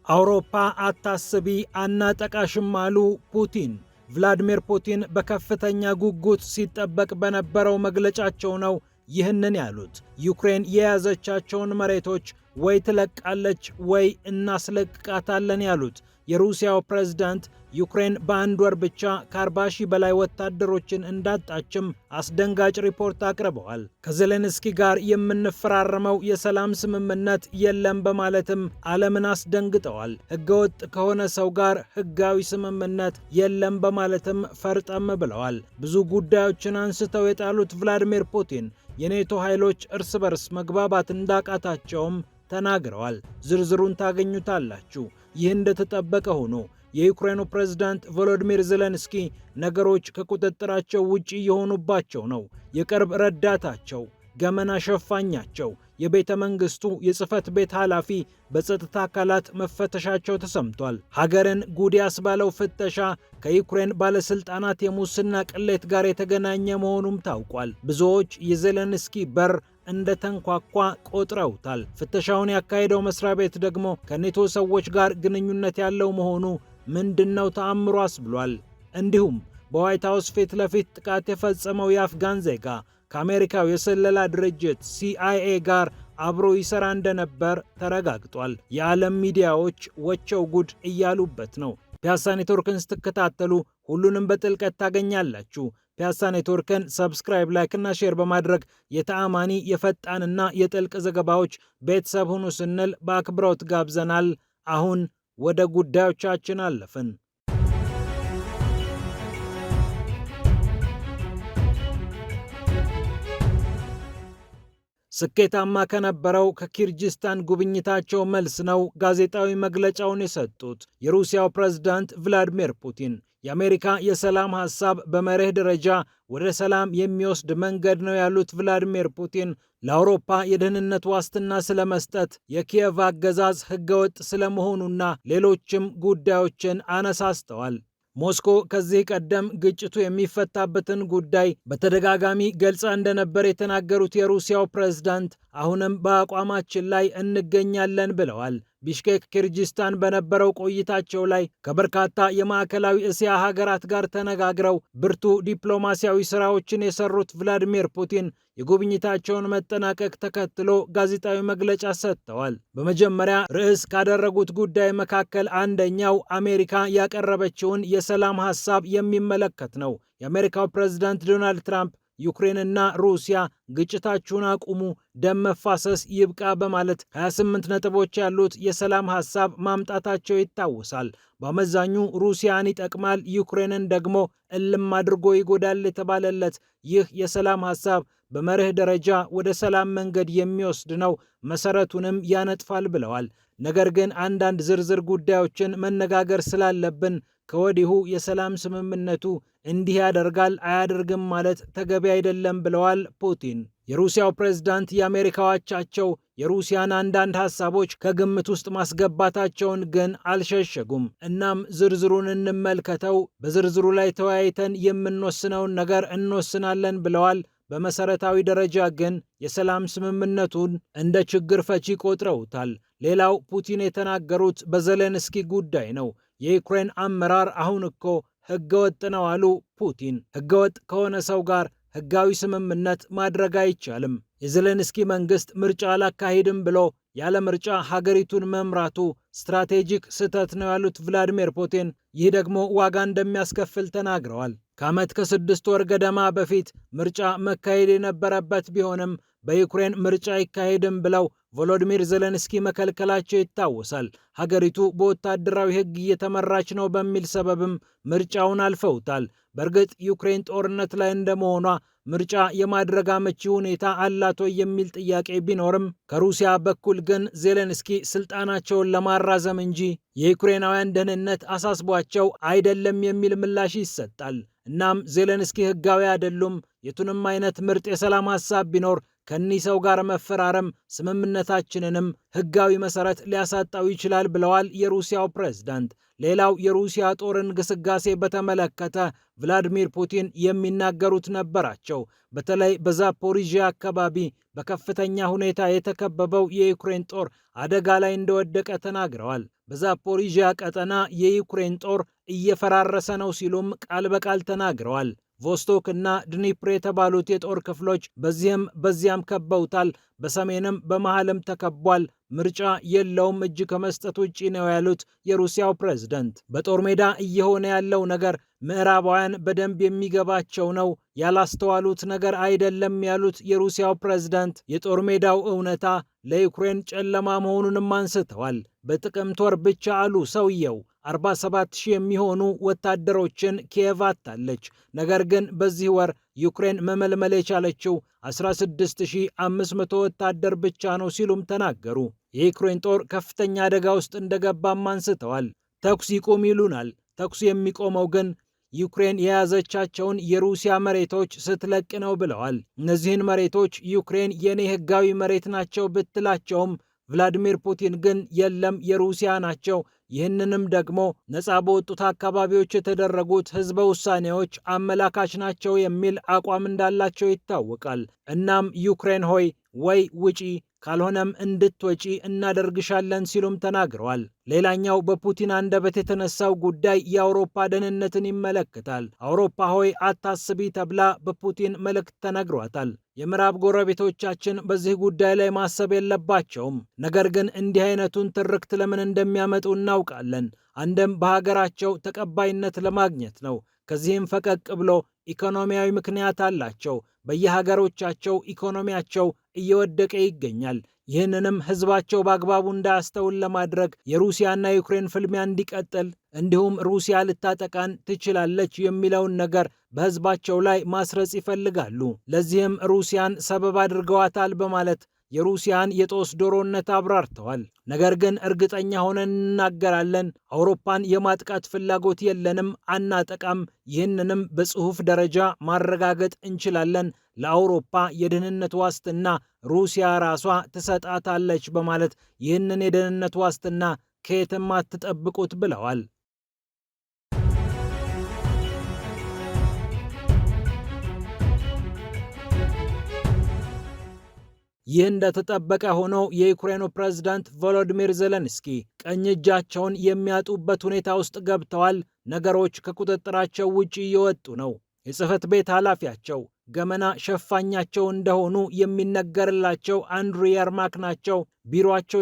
አውሮፓ አታስቢ አናጠቃሽም አሉ ፑቲን። ቭላዲሚር ፑቲን በከፍተኛ ጉጉት ሲጠበቅ በነበረው መግለጫቸው ነው ይህንን ያሉት። ዩክሬን የያዘቻቸውን መሬቶች ወይ ትለቃለች ወይ እናስለቅቃታለን ያሉት የሩሲያው ፕሬዝዳንት ዩክሬን በአንድ ወር ብቻ ከ40 ሺህ በላይ ወታደሮችን እንዳጣችም አስደንጋጭ ሪፖርት አቅርበዋል። ከዜሌንስኪ ጋር የምንፈራረመው የሰላም ስምምነት የለም በማለትም ዓለምን አስደንግጠዋል። ህገወጥ ከሆነ ሰው ጋር ህጋዊ ስምምነት የለም በማለትም ፈርጠም ብለዋል። ብዙ ጉዳዮችን አንስተው የጣሉት ቭላዲሚር ፑቲን የኔቶ ኃይሎች እርስ በርስ መግባባት እንዳቃታቸውም ተናግረዋል። ዝርዝሩን ታገኙታላችሁ። ይህ እንደተጠበቀ ሆኖ የዩክሬኑ ፕሬዝዳንት ቮሎዲሚር ዜሌንስኪ ነገሮች ከቁጥጥራቸው ውጪ የሆኑባቸው ነው። የቅርብ ረዳታቸው፣ ገመና ሸፋኛቸው፣ የቤተ መንግስቱ የጽህፈት ቤት ኃላፊ በጸጥታ አካላት መፈተሻቸው ተሰምቷል። ሀገርን ጉድ ያስባለው ፍተሻ ከዩክሬን ባለስልጣናት የሙስና ቅሌት ጋር የተገናኘ መሆኑም ታውቋል። ብዙዎች የዜሌንስኪ በር እንደተንኳኳ ቆጥረውታል። ፍተሻውን ያካሄደው መስሪያ ቤት ደግሞ ከኔቶ ሰዎች ጋር ግንኙነት ያለው መሆኑ ምንድነው ተአምሮ አስብሏል። እንዲሁም በዋይት ሃውስ ፊት ለፊት ጥቃት የፈጸመው የአፍጋን ዜጋ ከአሜሪካው የስለላ ድርጅት CIA ጋር አብሮ ይሰራ እንደነበር ተረጋግጧል። የዓለም ሚዲያዎች ወቸው ጉድ እያሉበት ነው። ፒያሳ ኔትወርክን ስትከታተሉ ሁሉንም በጥልቀት ታገኛላችሁ። ፒያሳ ኔትወርክን ሰብስክራይብ፣ ላይክ እና ሼር በማድረግ የተአማኒ የፈጣንና የጥልቅ ዘገባዎች ቤተሰብ ሁኑ ስንል በአክብሮት ጋብዘናል። አሁን ወደ ጉዳዮቻችን አለፍን። ስኬታማ ከነበረው ከኪርጊስታን ጉብኝታቸው መልስ ነው ጋዜጣዊ መግለጫውን የሰጡት የሩሲያው ፕሬዝዳንት ቭላዲሚር ፑቲን። የአሜሪካ የሰላም ሐሳብ በመርህ ደረጃ ወደ ሰላም የሚወስድ መንገድ ነው ያሉት ቭላዲሚር ፑቲን ለአውሮፓ የደህንነት ዋስትና ስለመስጠት፣ የኪየቭ አገዛዝ ህገወጥ ስለመሆኑና ሌሎችም ጉዳዮችን አነሳስተዋል። ሞስኮ ከዚህ ቀደም ግጭቱ የሚፈታበትን ጉዳይ በተደጋጋሚ ገልጻ እንደነበር የተናገሩት የሩሲያው ፕሬዝዳንት አሁንም በአቋማችን ላይ እንገኛለን ብለዋል። ቢሽኬክ ኪርጊስታን በነበረው ቆይታቸው ላይ ከበርካታ የማዕከላዊ እስያ ሀገራት ጋር ተነጋግረው ብርቱ ዲፕሎማሲያዊ ስራዎችን የሰሩት ቭላዲሚር ፑቲን የጉብኝታቸውን መጠናቀቅ ተከትሎ ጋዜጣዊ መግለጫ ሰጥተዋል። በመጀመሪያ ርዕስ ካደረጉት ጉዳይ መካከል አንደኛው አሜሪካ ያቀረበችውን የሰላም ሐሳብ የሚመለከት ነው። የአሜሪካው ፕሬዝዳንት ዶናልድ ትራምፕ ዩክሬንና ሩሲያ ግጭታችሁን አቁሙ፣ ደም መፋሰስ ይብቃ በማለት 28 ነጥቦች ያሉት የሰላም ሐሳብ ማምጣታቸው ይታወሳል። በአመዛኙ ሩሲያን ይጠቅማል፣ ዩክሬንን ደግሞ እልም አድርጎ ይጎዳል የተባለለት ይህ የሰላም ሐሳብ በመርህ ደረጃ ወደ ሰላም መንገድ የሚወስድ ነው፣ መሰረቱንም ያነጥፋል ብለዋል። ነገር ግን አንዳንድ ዝርዝር ጉዳዮችን መነጋገር ስላለብን ከወዲሁ የሰላም ስምምነቱ እንዲህ ያደርጋል አያደርግም ማለት ተገቢ አይደለም ብለዋል ፑቲን። የሩሲያው ፕሬዝዳንት የአሜሪካው አቻቸው የሩሲያን አንዳንድ ሐሳቦች ከግምት ውስጥ ማስገባታቸውን ግን አልሸሸጉም። እናም ዝርዝሩን እንመልከተው፣ በዝርዝሩ ላይ ተወያይተን የምንወስነውን ነገር እንወስናለን ብለዋል። በመሰረታዊ ደረጃ ግን የሰላም ስምምነቱን እንደ ችግር ፈቺ ቆጥረውታል። ሌላው ፑቲን የተናገሩት በዜሌንስኪ ጉዳይ ነው። የዩክሬን አመራር አሁን እኮ ህገወጥ ነው አሉ ፑቲን። ህገወጥ ከሆነ ሰው ጋር ህጋዊ ስምምነት ማድረግ አይቻልም። የዜሌንስኪ መንግስት ምርጫ አላካሂድም ብሎ ያለ ምርጫ ሀገሪቱን መምራቱ ስትራቴጂክ ስህተት ነው ያሉት ቭላዲሚር ፑቲን ይህ ደግሞ ዋጋ እንደሚያስከፍል ተናግረዋል። ከዓመት ከ6 ወር ገደማ በፊት ምርጫ መካሄድ የነበረበት ቢሆንም በዩክሬን ምርጫ አይካሄድም ብለው ቮሎዲሚር ዜሌንስኪ መከልከላቸው ይታወሳል። ሀገሪቱ በወታደራዊ ህግ እየተመራች ነው በሚል ሰበብም ምርጫውን አልፈውታል። በእርግጥ ዩክሬን ጦርነት ላይ እንደመሆኗ ምርጫ የማድረግ አመቺ ሁኔታ አላት ወይ የሚል ጥያቄ ቢኖርም ከሩሲያ በኩል ግን ዜሌንስኪ ስልጣናቸውን ለማራዘም እንጂ የዩክሬናውያን ደህንነት አሳስቧቸው አይደለም የሚል ምላሽ ይሰጣል። እናም ዜሌንስኪ ህጋዊ አይደሉም፣ የቱንም አይነት ምርጥ የሰላም ሐሳብ ቢኖር ከኒህ ሰው ጋር መፈራረም ስምምነታችንንም ህጋዊ መሰረት ሊያሳጣው ይችላል ብለዋል የሩሲያው ፕሬዝዳንት። ሌላው የሩሲያ ጦርን ግስጋሴ በተመለከተ ቭላዲሚር ፑቲን የሚናገሩት ነበራቸው። በተለይ በዛፖሪዥያ አካባቢ በከፍተኛ ሁኔታ የተከበበው የዩክሬን ጦር አደጋ ላይ እንደወደቀ ተናግረዋል። በዛፖሪዥያ ቀጠና የዩክሬን ጦር እየፈራረሰ ነው ሲሉም ቃል በቃል ተናግረዋል። ቮስቶክ እና ድኒፕር የተባሉት የጦር ክፍሎች በዚህም በዚያም ከበውታል። በሰሜንም በመሃልም ተከቧል። ምርጫ የለውም እጅ ከመስጠት ውጪ ነው ያሉት የሩሲያው ፕሬዝደንት በጦር ሜዳ እየሆነ ያለው ነገር ምዕራባውያን በደንብ የሚገባቸው ነው፣ ያላስተዋሉት ነገር አይደለም ያሉት የሩሲያው ፕሬዝዳንት የጦር ሜዳው እውነታ ለዩክሬን ጨለማ መሆኑንም አንስተዋል። በጥቅምት ወር ብቻ አሉ ሰውየው 47,000 የሚሆኑ ወታደሮችን ኪየቭ አጥታለች። ነገር ግን በዚህ ወር ዩክሬን መመልመል የቻለችው 16,500 ወታደር ብቻ ነው ሲሉም ተናገሩ። የዩክሬን ጦር ከፍተኛ አደጋ ውስጥ እንደገባም አንስተዋል። ተኩስ ይቁም ይሉናል። ተኩስ የሚቆመው ግን ዩክሬን የያዘቻቸውን የሩሲያ መሬቶች ስትለቅ ነው ብለዋል። እነዚህን መሬቶች ዩክሬን የኔ ሕጋዊ መሬት ናቸው ብትላቸውም ቭላዲሚር ፑቲን ግን የለም የሩሲያ ናቸው፣ ይህንንም ደግሞ ነፃ በወጡት አካባቢዎች የተደረጉት ህዝበ ውሳኔዎች አመላካች ናቸው የሚል አቋም እንዳላቸው ይታወቃል። እናም ዩክሬን ሆይ ወይ ውጪ ካልሆነም እንድትወጪ እናደርግሻለን ሲሉም ተናግረዋል። ሌላኛው በፑቲን አንደበት የተነሳው ጉዳይ የአውሮፓ ደህንነትን ይመለከታል። አውሮፓ ሆይ አታስቢ ተብላ በፑቲን መልእክት ተነግሯታል። የምዕራብ ጎረቤቶቻችን በዚህ ጉዳይ ላይ ማሰብ የለባቸውም። ነገር ግን እንዲህ አይነቱን ትርክት ለምን እንደሚያመጡ እናውቃለን። አንድም በሀገራቸው ተቀባይነት ለማግኘት ነው። ከዚህም ፈቀቅ ብሎ ኢኮኖሚያዊ ምክንያት አላቸው። በየሀገሮቻቸው ኢኮኖሚያቸው እየወደቀ ይገኛል። ይህንንም ህዝባቸው በአግባቡ እንዳያስተውል ለማድረግ የሩሲያና ዩክሬን ፍልሚያ እንዲቀጥል እንዲሁም ሩሲያ ልታጠቃን ትችላለች የሚለውን ነገር በህዝባቸው ላይ ማስረጽ ይፈልጋሉ። ለዚህም ሩሲያን ሰበብ አድርገዋታል በማለት የሩሲያን የጦስ ዶሮነት አብራርተዋል። ነገር ግን እርግጠኛ ሆነን እንናገራለን፣ አውሮፓን የማጥቃት ፍላጎት የለንም፣ አናጠቃም። ይህንንም በጽሑፍ ደረጃ ማረጋገጥ እንችላለን። ለአውሮፓ የደህንነት ዋስትና ሩሲያ ራሷ ትሰጣታለች በማለት ይህንን የደህንነት ዋስትና ከየትም አትጠብቁት ብለዋል። ይህ እንደተጠበቀ ሆኖ የዩክሬኑ ፕሬዝዳንት ቮሎዲሚር ዜሌንስኪ ቀኝ እጃቸውን የሚያጡበት ሁኔታ ውስጥ ገብተዋል። ነገሮች ከቁጥጥራቸው ውጪ እየወጡ ነው። የጽህፈት ቤት ኃላፊያቸው ገመና ሸፋኛቸው እንደሆኑ የሚነገርላቸው አንድሪ የርማክ ናቸው ቢሮአቸው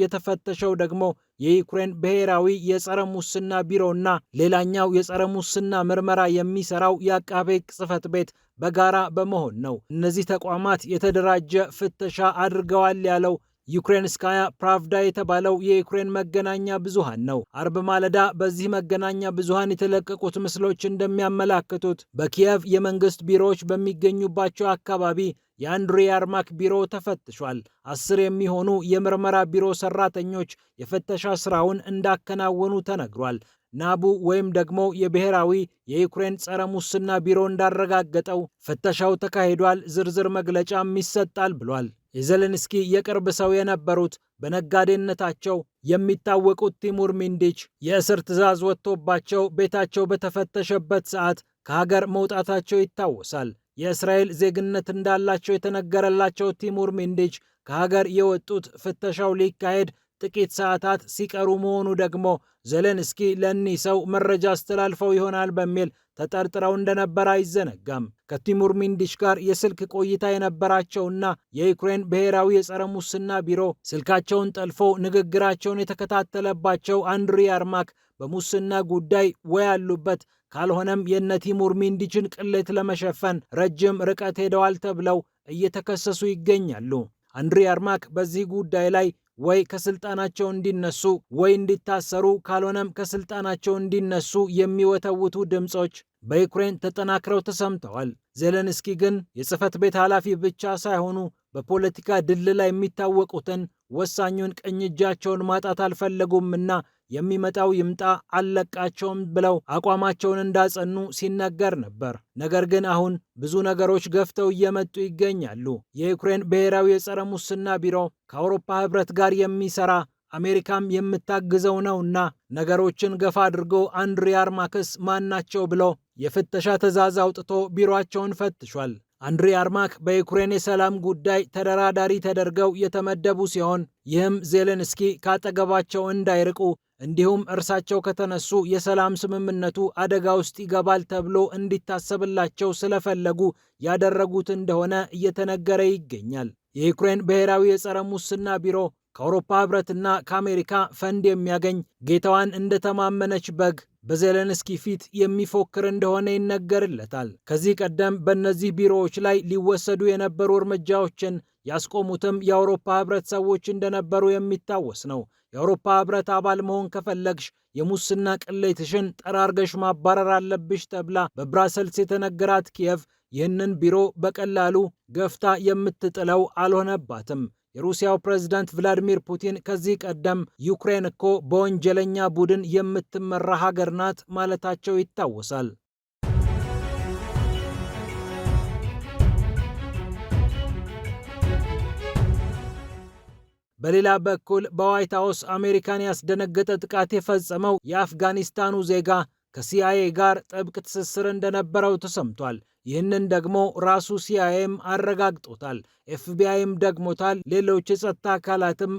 የተፈተሸው ደግሞ የዩክሬን ብሔራዊ የጸረ ሙስና ቢሮና ሌላኛው የጸረ ሙስና ምርመራ የሚሰራው የአቃቤ ሕግ ጽህፈት ቤት በጋራ በመሆን ነው። እነዚህ ተቋማት የተደራጀ ፍተሻ አድርገዋል ያለው ዩክሬንስካያ ፕራቭዳ የተባለው የዩክሬን መገናኛ ብዙሃን ነው። አርብ ማለዳ በዚህ መገናኛ ብዙሃን የተለቀቁት ምስሎች እንደሚያመላክቱት በኪየቭ የመንግስት ቢሮዎች በሚገኙባቸው አካባቢ የአንድሪ የርማክ ቢሮ ተፈትሿል። 10 የሚሆኑ የምርመራ ቢሮ ሰራተኞች የፍተሻ ስራውን እንዳከናወኑ ተነግሯል። ናቡ ወይም ደግሞ የብሔራዊ የዩክሬን ጸረ ሙስና ቢሮ እንዳረጋገጠው ፍተሻው ተካሂዷል፣ ዝርዝር መግለጫም ይሰጣል ብሏል። የዜሌንስኪ የቅርብ ሰው የነበሩት በነጋዴነታቸው የሚታወቁት ቲሙር ሚንዲች የእስር ትዕዛዝ ወጥቶባቸው ቤታቸው በተፈተሸበት ሰዓት ከሀገር መውጣታቸው ይታወሳል። የእስራኤል ዜግነት እንዳላቸው የተነገረላቸው ቲሙር ሚንዲች ከሀገር የወጡት ፍተሻው ሊካሄድ ጥቂት ሰዓታት ሲቀሩ መሆኑ ደግሞ ዜሌንስኪ ለእኒህ ሰው መረጃ አስተላልፈው ይሆናል በሚል ተጠርጥረው እንደነበር አይዘነጋም። ከቲሙር ሚንዲች ጋር የስልክ ቆይታ የነበራቸውና የዩክሬን ብሔራዊ የጸረ ሙስና ቢሮ ስልካቸውን ጠልፎ ንግግራቸውን የተከታተለባቸው አንድሪ የርማክ በሙስና ጉዳይ ወይ ያሉበት ካልሆነም የነ ቲሙር ሚንዲችን ቅሌት ለመሸፈን ረጅም ርቀት ሄደዋል ተብለው እየተከሰሱ ይገኛሉ። አንድሪ የርማክ በዚህ ጉዳይ ላይ ወይ ከስልጣናቸው እንዲነሱ ወይ እንዲታሰሩ ካልሆነም ከስልጣናቸው እንዲነሱ የሚወተውቱ ድምጾች በዩክሬን ተጠናክረው ተሰምተዋል። ዜሌንስኪ ግን የጽህፈት ቤት ኃላፊ ብቻ ሳይሆኑ በፖለቲካ ድል ላይ የሚታወቁትን ወሳኙን ቀኝ እጃቸውን ማጣት አልፈለጉምና የሚመጣው ይምጣ አልለቃቸውም ብለው አቋማቸውን እንዳጸኑ ሲነገር ነበር። ነገር ግን አሁን ብዙ ነገሮች ገፍተው እየመጡ ይገኛሉ። የዩክሬን ብሔራዊ የጸረ ሙስና ቢሮ ከአውሮፓ ህብረት ጋር የሚሰራ አሜሪካም የምታግዘው ነውና ነገሮችን ገፋ አድርጎ አንድሪ የርማክስ ማናቸው ብሎ የፍተሻ ትዕዛዝ አውጥቶ ቢሮአቸውን ፈትሿል። አንድሪ አርማክ በዩክሬን የሰላም ጉዳይ ተደራዳሪ ተደርገው የተመደቡ ሲሆን ይህም ዜሌንስኪ ካጠገባቸው እንዳይርቁ እንዲሁም እርሳቸው ከተነሱ የሰላም ስምምነቱ አደጋ ውስጥ ይገባል ተብሎ እንዲታሰብላቸው ስለፈለጉ ያደረጉት እንደሆነ እየተነገረ ይገኛል። የዩክሬን ብሔራዊ የጸረ ሙስና ቢሮ ከአውሮፓ ህብረትና ከአሜሪካ ፈንድ የሚያገኝ ጌታዋን እንደተማመነች በግ በዜሌንስኪ ፊት የሚፎክር እንደሆነ ይነገርለታል። ከዚህ ቀደም በእነዚህ ቢሮዎች ላይ ሊወሰዱ የነበሩ እርምጃዎችን ያስቆሙትም የአውሮፓ ህብረት ሰዎች እንደነበሩ የሚታወስ ነው። የአውሮፓ ህብረት አባል መሆን ከፈለግሽ የሙስና ቅሌትሽን ጠራርገሽ ማባረር አለብሽ ተብላ በብራሰልስ የተነገራት ኪየቭ ይህንን ቢሮ በቀላሉ ገፍታ የምትጥለው አልሆነባትም። የሩሲያው ፕሬዝዳንት ቭላዲሚር ፑቲን ከዚህ ቀደም ዩክሬን እኮ በወንጀለኛ ቡድን የምትመራ ሀገር ናት ማለታቸው ይታወሳል። በሌላ በኩል በዋይት ሃውስ አሜሪካን ያስደነገጠ ጥቃት የፈጸመው የአፍጋኒስታኑ ዜጋ ከሲአይኤ ጋር ጥብቅ ትስስር እንደነበረው ተሰምቷል። ይህንን ደግሞ ራሱ ሲአይኤም አረጋግጦታል። ኤፍቢአይም ደግሞታል። ሌሎች የጸጥታ አካላትም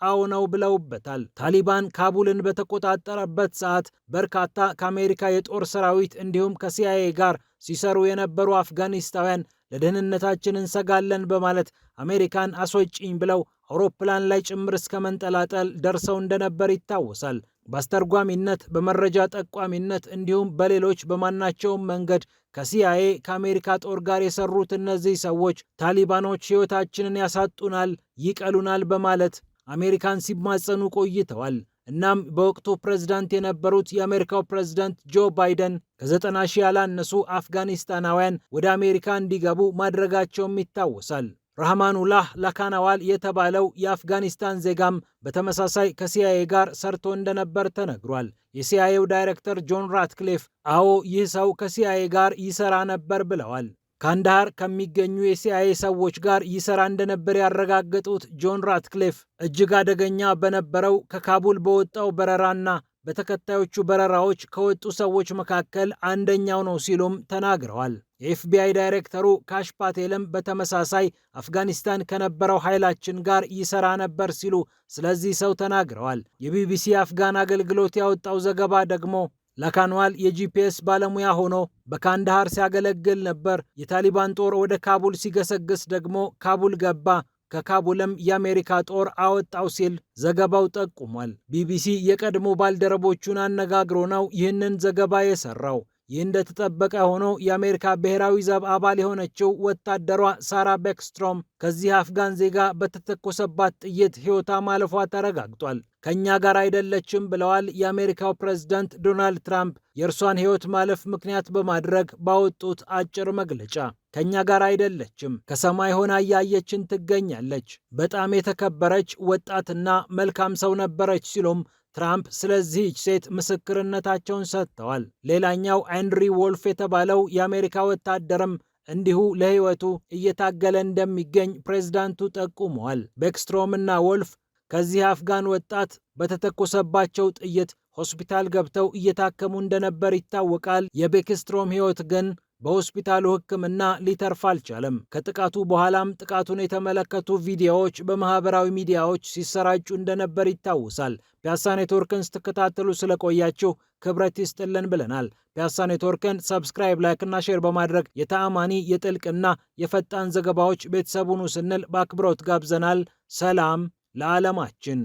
አዎነው ብለውበታል። ታሊባን ካቡልን በተቆጣጠረበት ሰዓት በርካታ ከአሜሪካ የጦር ሰራዊት እንዲሁም ከሲአይኤ ጋር ሲሰሩ የነበሩ አፍጋኒስታውያን ለደህንነታችን እንሰጋለን በማለት አሜሪካን አስወጪኝ ብለው አውሮፕላን ላይ ጭምር እስከ መንጠላጠል ደርሰው እንደነበር ይታወሳል። በአስተርጓሚነት፣ በመረጃ ጠቋሚነት እንዲሁም በሌሎች በማናቸውም መንገድ ከሲአይኤ ከአሜሪካ ጦር ጋር የሰሩት እነዚህ ሰዎች ታሊባኖች ሕይወታችንን ያሳጡናል፣ ይቀሉናል በማለት አሜሪካን ሲማጸኑ ቆይተዋል። እናም በወቅቱ ፕሬዝዳንት የነበሩት የአሜሪካው ፕሬዝዳንት ጆ ባይደን ከ90 ሺህ ያላነሱ አፍጋኒስታናውያን ወደ አሜሪካ እንዲገቡ ማድረጋቸውም ይታወሳል። ራህማኑላህ ላካናዋል የተባለው የአፍጋኒስታን ዜጋም በተመሳሳይ ከሲአይኤ ጋር ሰርቶ እንደነበር ተነግሯል። የሲአይኤው ዳይሬክተር ጆን ራትክሊፍ አዎ ይህ ሰው ከሲአይኤ ጋር ይሰራ ነበር ብለዋል። ካንዳሃር ከሚገኙ የሲአይኤ ሰዎች ጋር ይሰራ እንደነበር ያረጋገጡት ጆን ራትክሊፍ እጅግ አደገኛ በነበረው ከካቡል በወጣው በረራና በተከታዮቹ በረራዎች ከወጡ ሰዎች መካከል አንደኛው ነው ሲሉም ተናግረዋል። የኤፍቢአይ ዳይሬክተሩ ካሽ ፓቴልም በተመሳሳይ አፍጋኒስታን ከነበረው ኃይላችን ጋር ይሰራ ነበር ሲሉ ስለዚህ ሰው ተናግረዋል። የቢቢሲ አፍጋን አገልግሎት ያወጣው ዘገባ ደግሞ ላካንዋል የጂፒኤስ ባለሙያ ሆኖ በካንዳሃር ሲያገለግል ነበር። የታሊባን ጦር ወደ ካቡል ሲገሰግስ ደግሞ ካቡል ገባ፣ ከካቡልም የአሜሪካ ጦር አወጣው ሲል ዘገባው ጠቁሟል። ቢቢሲ የቀድሞ ባልደረቦቹን አነጋግሮ ነው ይህንን ዘገባ የሰራው። ይህ እንደተጠበቀ ሆኖ የአሜሪካ ብሔራዊ ዘብ አባል የሆነችው ወታደሯ ሳራ ቤክስትሮም ከዚህ አፍጋን ዜጋ በተተኮሰባት ጥይት ሕይወቷ ማለፏ ተረጋግጧል። ከእኛ ጋር አይደለችም ብለዋል የአሜሪካው ፕሬዝዳንት ዶናልድ ትራምፕ የእርሷን ሕይወት ማለፍ ምክንያት በማድረግ ባወጡት አጭር መግለጫ። ከእኛ ጋር አይደለችም፣ ከሰማይ ሆና እያየችን ትገኛለች። በጣም የተከበረች ወጣትና መልካም ሰው ነበረች ሲሉም ትራምፕ ስለዚህች ሴት ምስክርነታቸውን ሰጥተዋል። ሌላኛው አንድሪ ወልፍ የተባለው የአሜሪካ ወታደርም እንዲሁ ለሕይወቱ እየታገለ እንደሚገኝ ፕሬዝዳንቱ ጠቁመዋል። ቤክስትሮም እና ወልፍ ከዚህ አፍጋን ወጣት በተተኮሰባቸው ጥይት ሆስፒታል ገብተው እየታከሙ እንደነበር ይታወቃል። የቤክስትሮም ሕይወት ግን በሆስፒታሉ ሕክምና ሊተርፍ አልቻለም። ከጥቃቱ በኋላም ጥቃቱን የተመለከቱ ቪዲዮዎች በማህበራዊ ሚዲያዎች ሲሰራጩ እንደነበር ይታወሳል። ፒያሳ ኔትወርክን ስትከታተሉ ስለቆያችሁ ክብረት ይስጥልን ብለናል። ፒያሳ ኔትወርክን ሰብስክራይብ፣ ላይክ እና ሼር በማድረግ የተአማኒ የጥልቅና የፈጣን ዘገባዎች ቤተሰቡን ስንል በአክብሮት ጋብዘናል። ሰላም ለዓለማችን።